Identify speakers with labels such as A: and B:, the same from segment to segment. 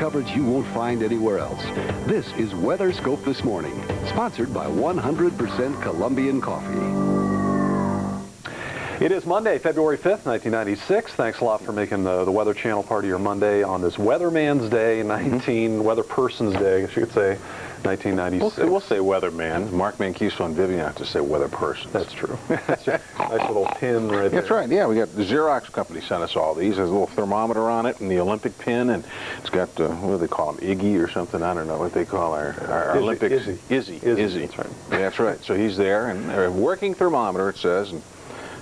A: coverage you won't find anywhere else. This is WeatherScope This Morning, sponsored by 100% Colombian Coffee.
B: It is Monday, February 5th, 1996. Thanks a lot for making the Weather Channel part of your Monday on this Weatherman's Day, Weather Person's Day, I guess you could say, 1996.
C: We'll say Weatherman. Mark Mancuso and Vivian have to say Weather Person.
B: That's true. That's a nice little pin right there.
C: That's right. Yeah, we got the Xerox company sent us all these. There's a little thermometer on it and the Olympic pin, and it's got, what do they call them, Iggy or something? I don't know what they call our Olympics.
B: Izzy.
C: That's right. That's right. So he's there, and a working thermometer, it says, and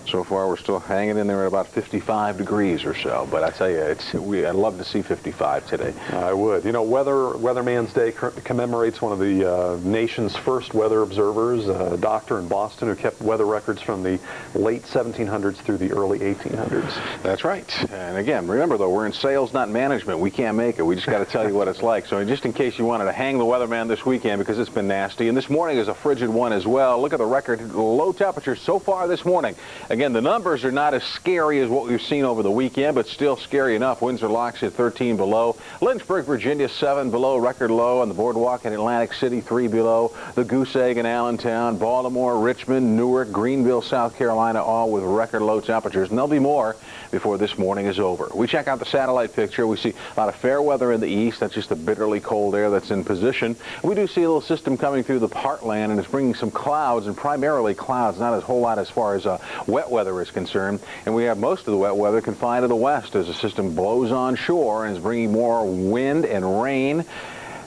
C: so far, we're still hanging in there at about 55 degrees or so. But I tell you, I'd love to see 55 today.
B: I would. You know, Weatherman's Day commemorates one of the nation's first weather observers, a doctor in Boston who kept weather records from the late 1700s through the early 1800s.
C: That's right. And again, remember, though, we're in sales, not management. We can't make it. We just got to tell you what it's like. So just in case you wanted to hang the weatherman this weekend because it's been nasty, and this morning is a frigid one as well. Look at the record low temperatures so far this morning. Again, the numbers are not as scary as what we've seen over the weekend, but still scary enough. Windsor locks at 13 below. Lynchburg, Virginia, 7 below, record low. On the boardwalk in Atlantic City, 3 below. The Goose Egg in Allentown, Baltimore, Richmond, Newark, Greenville, South Carolina, all with record low temperatures. And there'll be more before this morning is over. We check out the satellite picture. We see a lot of fair weather in the east. That's just the bitterly cold air that's in position. We do see a little system coming through the heartland, and it's bringing some clouds, and primarily clouds, not a whole lot as far as wet weather is concerned. And we have most of the wet weather confined to the west as the system blows on shore and is bringing more wind and rain.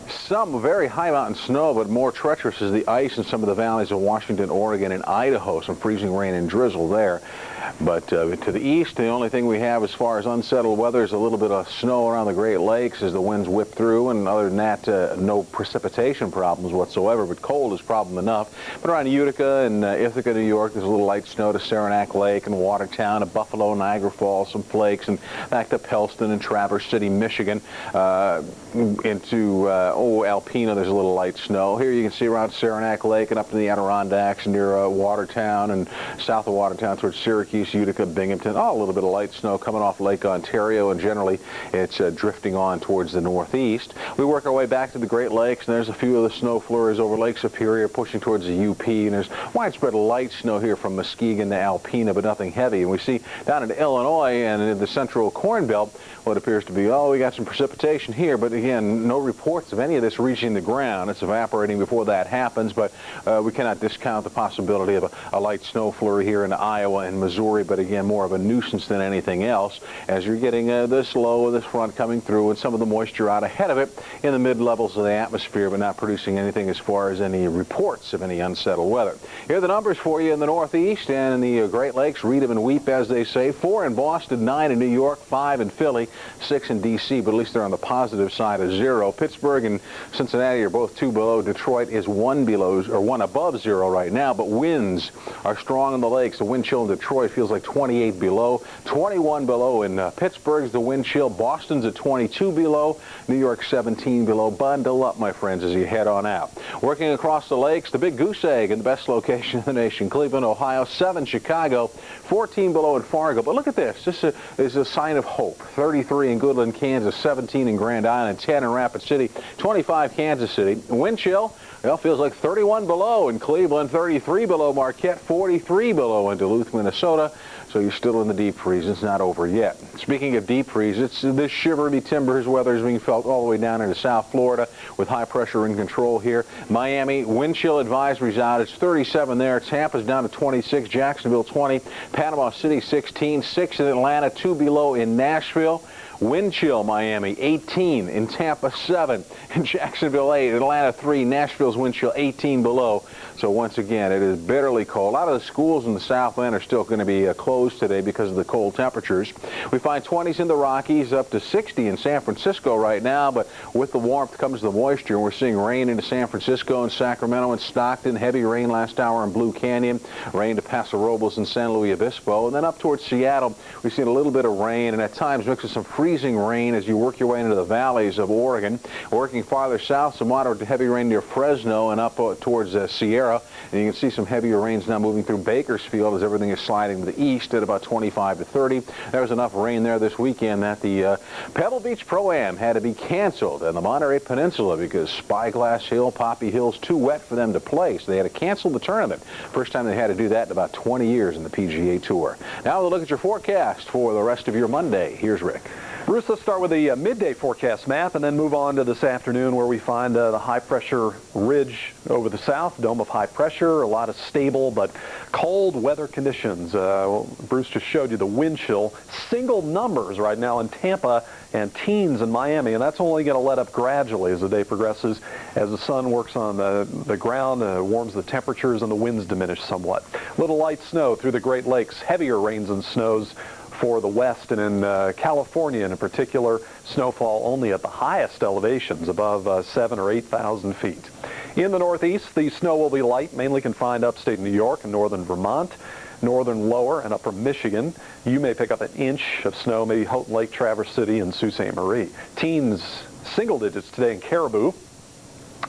C: Some very high mountain snow, but more treacherous is the ice in some of the valleys of Washington, Oregon, and Idaho. Some freezing rain and drizzle there. But to the east, the only thing we have as far as unsettled weather is a little bit of snow around the Great Lakes as the winds whip through, and other than that, no precipitation problems whatsoever, but cold is problem enough. But around Utica and Ithaca, New York, there's a little light snow to Saranac Lake and Watertown, and Buffalo, Niagara Falls, some flakes, and back to Pellston and Traverse City, Michigan, into Alpena, there's a little light snow. Here you can see around Saranac Lake and up to the Adirondacks near Watertown and south of Watertown towards Syracuse, Utica, Binghamton, a little bit of light snow coming off Lake Ontario, and generally it's drifting on towards the northeast. We work our way back to the Great Lakes, and there's a few of the snow flurries over Lake Superior pushing towards the UP, and there's widespread light snow here from Muskegon to Alpena, but nothing heavy. And we see down in Illinois and in the central Corn Belt what appears to be, we got some precipitation here, but again, no reports of any of this reaching the ground. It's evaporating before that happens, but we cannot discount the possibility of a light snow flurry here in Iowa and Missouri, but again, more of a nuisance than anything else, as you're getting this low of this front coming through and some of the moisture out ahead of it in the mid-levels of the atmosphere, but not producing anything as far as any reports of any unsettled weather. Here are the numbers for you in the northeast and in the Great Lakes. Read them and weep, as they say. 4 in Boston, 9 in New York, 5 in Philly, 6 in D.C., but at least they're on the positive side of 0. Pittsburgh and Cincinnati are both 2 below. Detroit is 1 below, or 1 above 0 right now, but winds are strong in the lakes. The wind chill in Detroit feels like 28 below, 21 below in Pittsburgh's the wind chill. Boston's at 22 below, New York 17 below. Bundle up, my friends, as you head on out. Working across the lakes, the Big Goose Egg in the best location in the nation, Cleveland, Ohio, 7 Chicago, 14 below in Fargo. But look at this. This is a sign of hope. 33 in Goodland, Kansas, 17 in Grand Island, 10 in Rapid City, 25 Kansas City. Wind chill, well, feels like 31 below in Cleveland, 33 below Marquette, 43 below in Duluth, Minnesota. So you're still in the deep freeze. It's not over yet. Speaking of deep freeze, this shivery timbers weather is being felt all the way down into South Florida with high pressure in control here. Miami, wind chill advisories out. It's 37 there. Tampa's down to 26. Jacksonville 20. Panama City 16. 6 in Atlanta. 2 below in Nashville. Wind chill, Miami, 18. In Tampa, 7. In Jacksonville, 8. Atlanta, 3. Nashville's wind chill, 18 below. So once again, it is bitterly cold. A lot of the schools in the Southland are still going to be closed today because of the cold temperatures. We find 20s in the Rockies, up to 60 in San Francisco right now, but with the warmth comes the moisture, and we're seeing rain into San Francisco and Sacramento and Stockton. Heavy rain last hour in Blue Canyon. Rain to Paso Robles and San Luis Obispo. And then up towards Seattle, we've seen a little bit of rain, and at times mixed with some freezing freezing rain as you work your way into the valleys of Oregon. Working farther south, some moderate to heavy rain near Fresno and up towards Sierra. And you can see some heavier rains now moving through Bakersfield as everything is sliding to the east at about 25 to 30. There was enough rain there this weekend that the Pebble Beach Pro-Am had to be canceled in the Monterey Peninsula because Spyglass Hill, Poppy Hill's too wet for them to play. So they had to cancel the tournament. First time they had to do that in about 20 years in the PGA Tour. Now we'll look at your forecast for the rest of your Monday. Here's Rick.
B: Bruce, let's start with the midday forecast map and then move on to this afternoon where we find the high-pressure ridge over the south, dome of high pressure, a lot of stable but cold weather conditions. Bruce just showed you the wind chill. Single numbers right now in Tampa and teens in Miami, and that's only going to let up gradually as the day progresses as the sun works on the ground, warms the temperatures, and the winds diminish somewhat. Little light snow through the Great Lakes, heavier rains and snows for the west, and in California in particular, snowfall only at the highest elevations above 7,000 or 8,000 feet. In the northeast, the snow will be light, mainly confined upstate New York and northern Vermont, northern lower and upper Michigan. You may pick up an inch of snow, maybe Houghton Lake, Traverse City, and Sault Ste. Marie. Teens single digits today in Caribou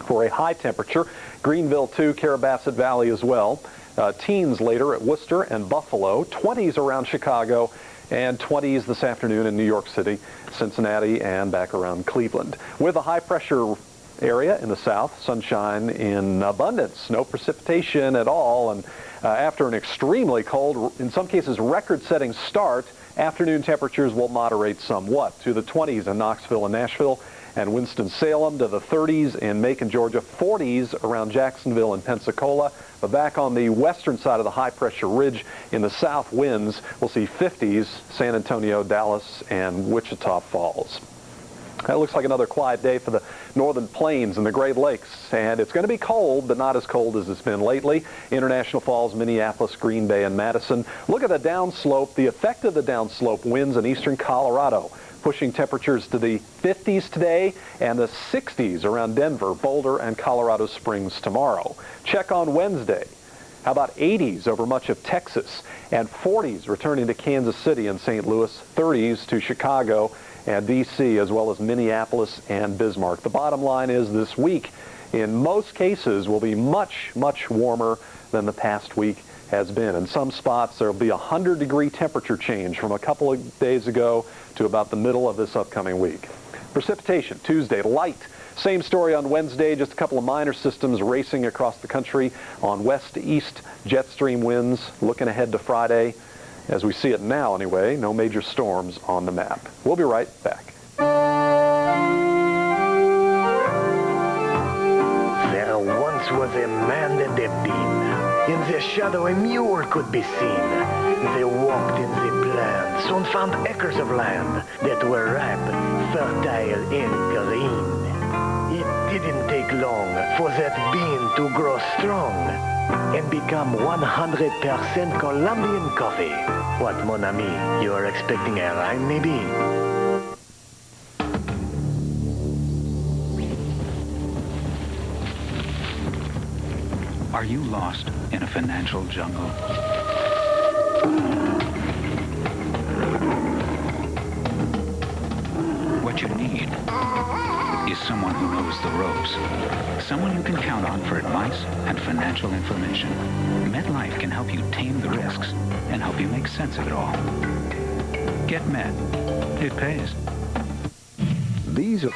B: for a high temperature. Greenville too, Carrabassett Valley as well. Teens later at Worcester and Buffalo. 20s around Chicago, and 20s this afternoon in New York City, Cincinnati, and back around Cleveland. With a high-pressure area in the south, sunshine in abundance, no precipitation at all, and after an extremely cold, in some cases record-setting start, afternoon temperatures will moderate somewhat to the 20s in Knoxville and Nashville, and Winston-Salem to the 30s in Macon, Georgia, 40s around Jacksonville and Pensacola. But back on the western side of the high-pressure ridge in the south winds, we'll see 50s, San Antonio, Dallas, and Wichita Falls. That looks like another quiet day for the northern plains and the Great Lakes. And it's going to be cold, but not as cold as it's been lately. International Falls, Minneapolis, Green Bay, and Madison. Look at the downslope, the effect of the downslope winds in eastern Colorado, pushing temperatures to the 50s today and the 60s around Denver, Boulder, and Colorado Springs tomorrow. Check on Wednesday. How about 80s over much of Texas and 40s returning to Kansas City and St. Louis, 30s to Chicago and D.C. as well as Minneapolis and Bismarck. The bottom line is this week, in most cases, will be much, much warmer than the past week has been. In some spots, there will be a 100-degree temperature change from a couple of days ago to about the middle of this upcoming week. Precipitation, Tuesday, light. Same story on Wednesday, just a couple of minor systems racing across the country on west to east jet stream winds. Looking ahead to Friday, as we see it now anyway, no major storms on the map. We'll be right back.
D: There once was a man and a bean. In the shadow a mule could be seen. They walked in the plain, soon found acres of land that were ripe, fertile and green. It didn't take long for that bean to grow strong and become 100% Colombian coffee. What, mon ami, you are expecting a rhyme, maybe?
E: Are you lost in a financial jungle? What you need is someone who knows the ropes. Someone you can count on for advice and financial information. MetLife can help you tame the risks and help you make sense of it all. Get Met. It pays.
A: These are